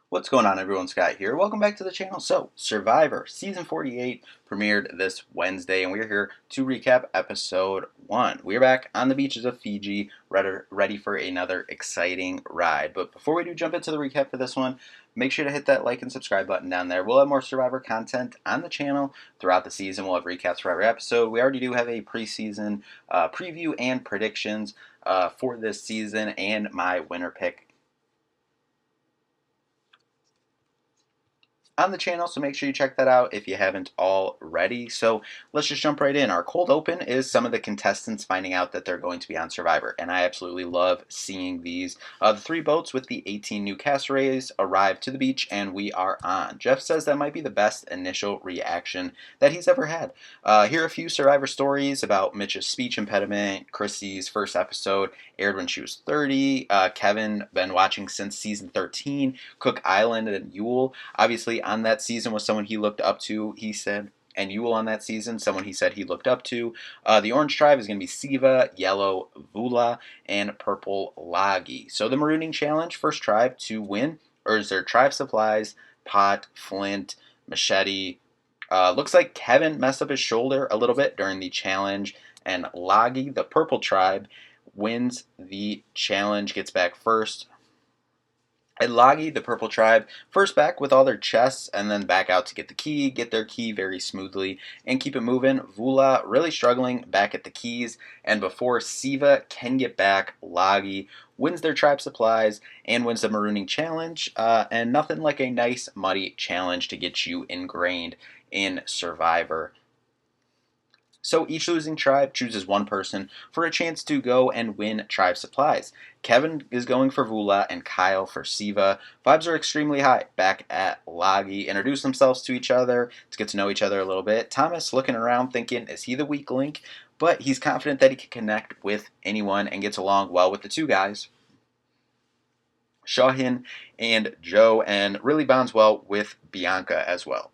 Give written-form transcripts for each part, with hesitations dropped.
What's going on, everyone? Scott here. Welcome back to the channel. So, Survivor Season 48 premiered this Wednesday, and we're here to recap Episode 1. We're back on the beaches of Fiji, ready for another exciting ride. But before we do jump into the recap for this one, make sure to hit that like and subscribe button down there. We'll have more Survivor content on the channel throughout the season. We'll have recaps for every episode. We already do have a preseason preview and predictions for this season and my winner pick on the channel, so make sure you check that out if you haven't already. So let's just jump right in. Our cold open is some of the contestants finding out that they're going to be on Survivor, and I absolutely love seeing these. The 3 boats with the 18 new castaways arrive to the beach, and we are on. Jeff says that might be the best initial reaction that he's ever had. Here are a few Survivor stories about Mitch's speech impediment. Chrissy's first episode aired when she was 30. Kevin, been watching since season 13. Cook Island and Yule. Obviously, on that season was someone he looked up to, he said. And Yule on that season, someone he said he looked up to. The orange tribe is going to be Siva, yellow Vula, and purple Lagi. So the marooning challenge, first tribe to win, earns their tribe supplies, pot, flint, machete. Looks like Kevin messed up his shoulder a little bit during the challenge, and Lagi, the purple tribe, wins the challenge, gets back first. And Lagi, the purple tribe, first back with all their chests and then back out to get their key very smoothly and keep it moving. Vula really struggling back at the keys, and before Siva can get back, Lagi wins their tribe supplies and wins the marooning challenge, and nothing like a nice muddy challenge to get you ingrained in Survivor. So each losing tribe chooses one person for a chance to go and win tribe supplies. Kevin is going for Vula and Kyle for Siva. Vibes are extremely high back at Lagi. Introduce themselves to each other to get to know each other a little bit. Thomas looking around thinking, is he the weak link? But he's confident that he can connect with anyone and gets along well with the two guys, Shahin and Joe, and really bonds well with Bianca as well.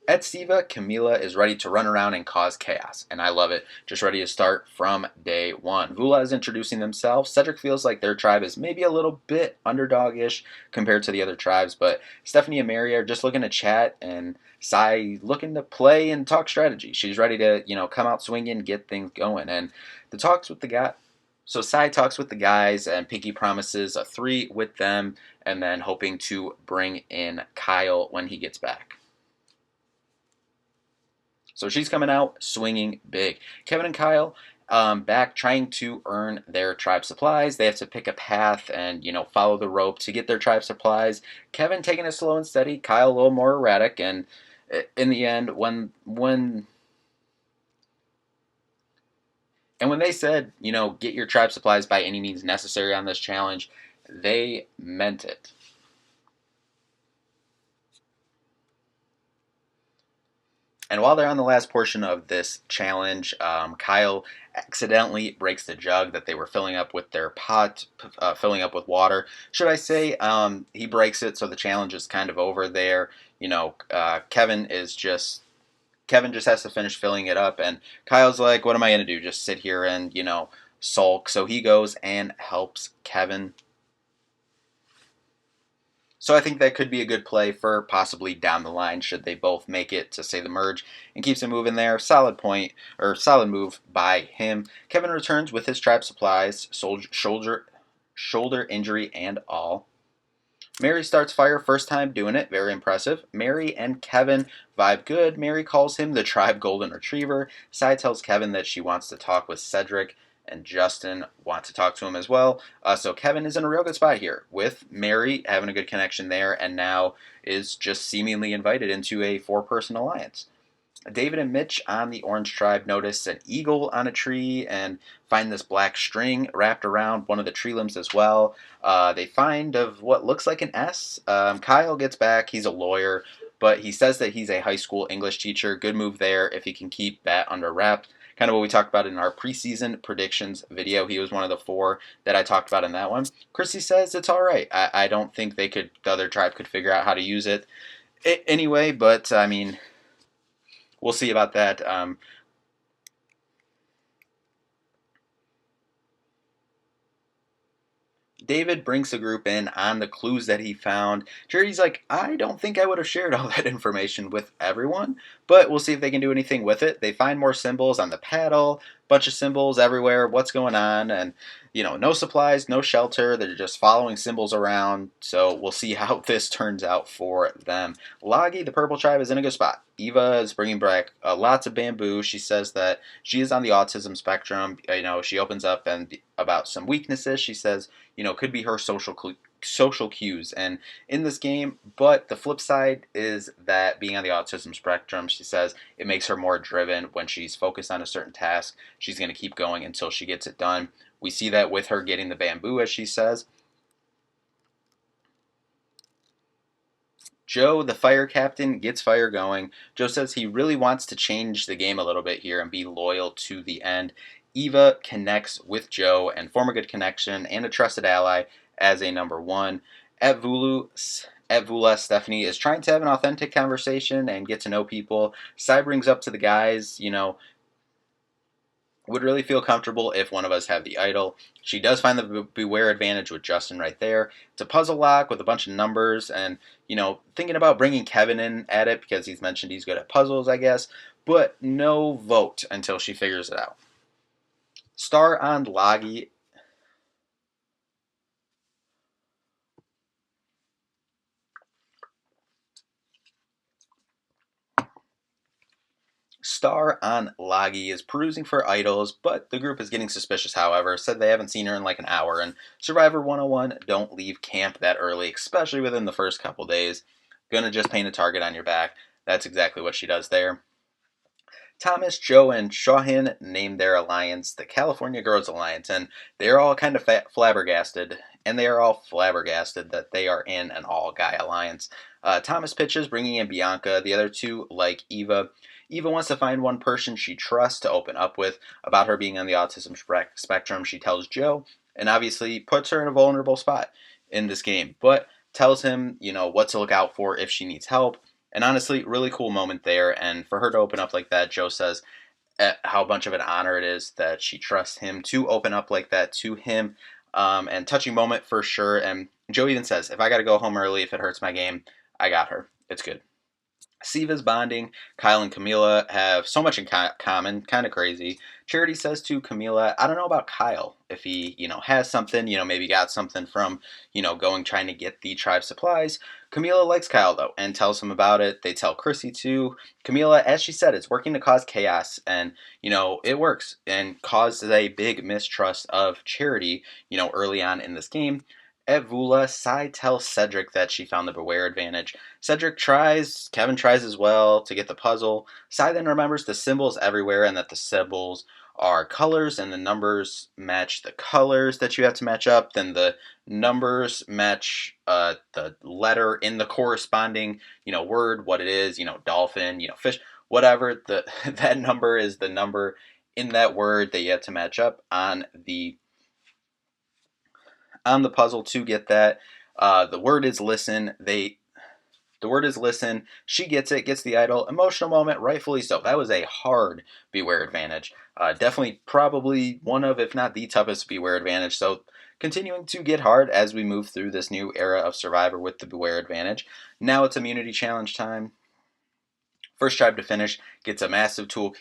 At Siva, Camila is ready to run around and cause chaos, and I love it. Just ready to start from day one. Vula is introducing themselves. Cedric feels like their tribe is maybe a little bit underdog-ish compared to the other tribes, but Stephanie and Mary are just looking to chat, and Sai looking to play and talk strategy. She's ready to, come out swinging, get things going, and the talks with the guy. So Sai talks with the guys, and Pinky promises a 3 with them, and then hoping to bring in Kyle when he gets back. So she's coming out swinging big. Kevin and Kyle back trying to earn their tribe supplies. They have to pick a path and, follow the rope to get their tribe supplies. Kevin taking it slow and steady. Kyle a little more erratic. And in the end, when they said, get your tribe supplies by any means necessary on this challenge, they meant it. And while they're on the last portion of this challenge, Kyle accidentally breaks the jug that they were filling up with their pot, filling up with water. Should I say, he breaks it, so the challenge is kind of over there. Kevin just has to finish filling it up, and Kyle's like, what am I going to do? Just sit here and, sulk. So he goes and helps Kevin. So I think that could be a good play for possibly down the line should they both make it to, say, the merge, and keeps it moving there. Solid move by him. Kevin returns with his tribe supplies, shoulder injury and all. Mary starts fire, first time doing it, very impressive. Mary and Kevin vibe good. Mary calls him the tribe golden retriever. Sai tells Kevin that she wants to talk with Cedric, and Justin wants to talk to him as well. So Kevin is in a real good spot here with Mary having a good connection there, and now is just seemingly invited into a 4-person alliance. David and Mitch on the Orange Tribe notice an eagle on a tree and find this black string wrapped around one of the tree limbs as well. They find of what looks like an S. Kyle gets back. He's a lawyer, but he says that he's a high school English teacher. Good move there if he can keep that under wraps. Kind of what we talked about in our preseason predictions video. He was one of the 4 that I talked about in that one. Chrissy says it's all right. I don't think the other tribe could figure out how to use it anyway, but I mean, we'll see about that. And, David brings the group in on the clues that he found. Charity's like, I don't think I would have shared all that information with everyone, but we'll see if they can do anything with it. They find more symbols on the paddle, bunch of symbols everywhere. What's going on? And, no supplies, no shelter. They're just following symbols around. So we'll see how this turns out for them. Lagi, the purple tribe, is in a good spot. Eva is bringing back lots of bamboo. She says that she is on the autism spectrum. She opens up and about some weaknesses. She says, could be her social cues and in this game. But the flip side is that being on the autism spectrum, she says it makes her more driven. When she's focused on a certain task, she's going to keep going until she gets it done. We see that with her getting the bamboo, as she says. Joe, the fire captain, gets fire going. Joe says he really wants to change the game a little bit here and be loyal to the end. Eva connects with Joe and form a good connection and a trusted ally as a number one. At Vula, Stephanie is trying to have an authentic conversation and get to know people. Sai brings up to the guys, would really feel comfortable if one of us had the idol. She does find the beware advantage with Justin right there. It's a puzzle lock with a bunch of numbers and, thinking about bringing Kevin in at it because he's mentioned he's good at puzzles, I guess, but no vote until she figures it out. Star on Lagi Star on Lagi is perusing for idols, but the group is getting suspicious, however, said they haven't seen her in like an hour, and Survivor 101, don't leave camp that early, especially within the first couple days. Gonna just paint a target on your back. That's exactly what she does there. Thomas, Joe, and Shahin named their alliance the California Girls Alliance, and they're all kind of flabbergasted, and they are all flabbergasted that they are in an all-guy alliance. Thomas pitches, bringing in Bianca. The other two like Eva. Eva wants to find one person she trusts to open up with about her being on the autism spectrum. She tells Joe, and obviously puts her in a vulnerable spot in this game, but tells him, what to look out for if she needs help. And honestly, really cool moment there. And for her to open up like that, Joe says how much of an honor it is that she trusts him to open up like that to him. And touching moment for sure. And Joe even says, if I got to go home early, if it hurts my game, I got her. It's good. Siva's bonding. Kyle and Camila have so much in common, kind of crazy. Charity says to Camila, I don't know about Kyle. If he, has something, maybe got something from, going trying to get the tribe supplies. Camila likes Kyle, though, and tells him about it. They tell Chrissy, too. Camila, as she said, is working to cause chaos, and, it works, and causes a big mistrust of Charity, early on in this game. At Vula, Sai tells Cedric that she found the Beware advantage. Cedric tries, Kevin tries as well to get the puzzle. Sai then remembers the symbols everywhere and that the symbols are colors and the numbers match the colors that you have to match up. Then the numbers match the letter in the corresponding, word, what it is, dolphin, fish, whatever. That number is the number in that word that you have to match up on the puzzle to get that. The word is listen. The word is listen. She gets it, gets the idol. Emotional moment, rightfully so. That was a hard Beware advantage. Definitely, probably one of, if not the toughest Beware advantage. So continuing to get hard as we move through this new era of Survivor with the Beware advantage. Now it's immunity challenge time. First tribe to finish gets a massive tool.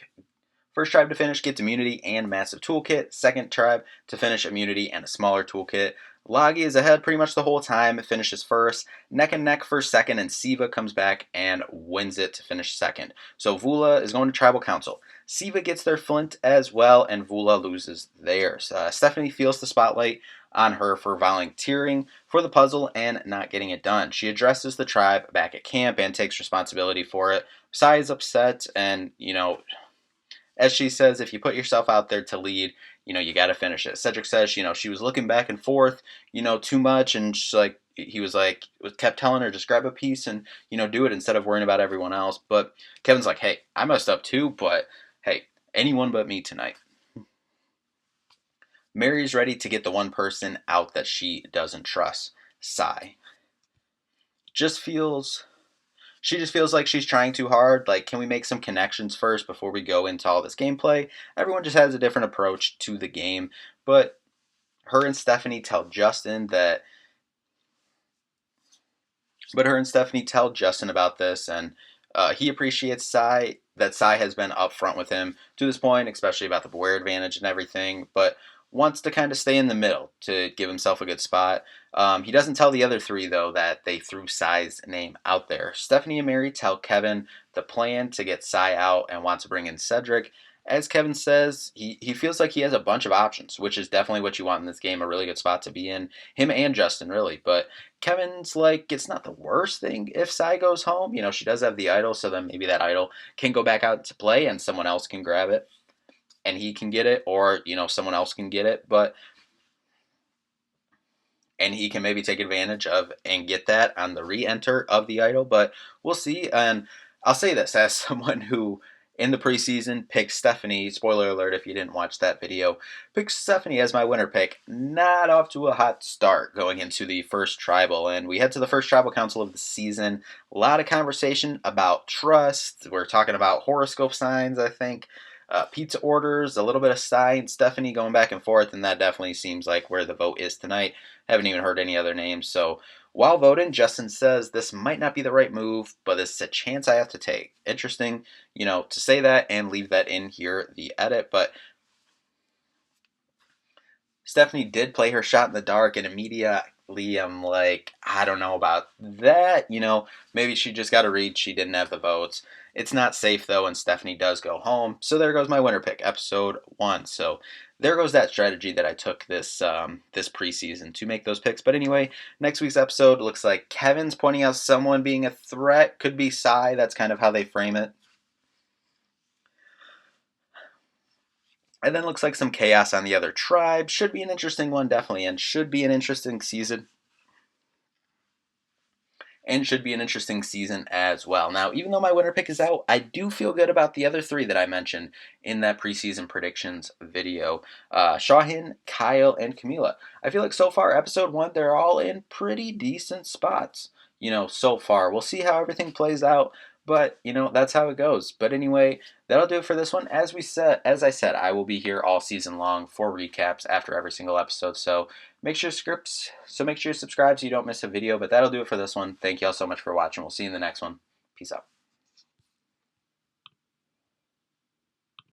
First tribe to finish gets immunity and massive toolkit. Second tribe to finish immunity and a smaller toolkit. Lagi is ahead pretty much the whole time. Finishes first. Neck and neck for second, and Siva comes back and wins it to finish second. So Vula is going to Tribal Council. Siva gets their flint as well, and Vula loses theirs. Stephanie feels the spotlight on her for volunteering for the puzzle and not getting it done. She addresses the tribe back at camp and takes responsibility for it. Sai is upset, and, as she says, if you put yourself out there to lead, you got to finish it. Cedric says, she was looking back and forth, too much, and he was kept telling her just grab a piece and, do it instead of worrying about everyone else. But Kevin's like, hey, I messed up too, but hey, anyone but me tonight. Mary's ready to get the one person out that she doesn't trust, Sai. She just feels like she's trying too hard. Like, can we make some connections first before we go into all this gameplay? Everyone just has a different approach to the game, but her and Stephanie tell Justin that But her and Stephanie tell Justin about this, and he appreciates Sai has been upfront with him to this point, especially about the Beware advantage and everything, but wants to kind of stay in the middle to give himself a good spot. He doesn't tell the other three, though, that they threw Sai's name out there. Stephanie and Mary tell Kevin the plan to get Sai out and want to bring in Cedric. As Kevin says, he feels like he has a bunch of options, which is definitely what you want in this game, a really good spot to be in. Him and Justin, really, but Kevin's like, it's not the worst thing if Sai goes home. She does have the idol, so then maybe that idol can go back out to play and someone else can grab it and he can get it, or, someone else can get it, and he can maybe take advantage of and get that on the re-enter of the idol, but we'll see. And I'll say this as someone who in the preseason picked Stephanie, spoiler alert if you didn't watch that video, picked Stephanie as my winner pick. Not off to a hot start going into the first tribal, and we head to the first tribal council of the season. A lot of conversation about trust. We're talking about horoscope signs, I think. Pizza orders, a little bit of Sai and Stephanie going back and forth, and that definitely seems like where the vote is tonight. Haven't even heard any other names. So while voting, Justin says this might not be the right move, but this is a chance I have to take. Interesting, to say that and leave that in here, the edit, but Stephanie did play her shot in the dark, and immediately I'm like, I don't know about that. Maybe she just got to read. She didn't have the votes. It's not safe, though, and Stephanie does go home. So there goes my winner pick, episode 1. So there goes that strategy that I took this preseason to make those picks. But anyway, next week's episode looks like Kevin's pointing out someone being a threat. Could be Sai. That's kind of how they frame it. And then looks like some chaos on the other tribe. Should be an interesting one, definitely, and should be an interesting season. And should be an interesting season as well. Now, even though my winner pick is out, I do feel good about the other three that I mentioned in that preseason predictions video. Shahin, Kyle, and Camila. I feel like so far, episode 1, they're all in pretty decent spots, so far. We'll see how everything plays out. But, that's how it goes. But anyway, that'll do it for this one. As I said, I will be here all season long for recaps after every single episode. So make sure you subscribe so you don't miss a video. But that'll do it for this one. Thank you all so much for watching. We'll see you in the next one. Peace out.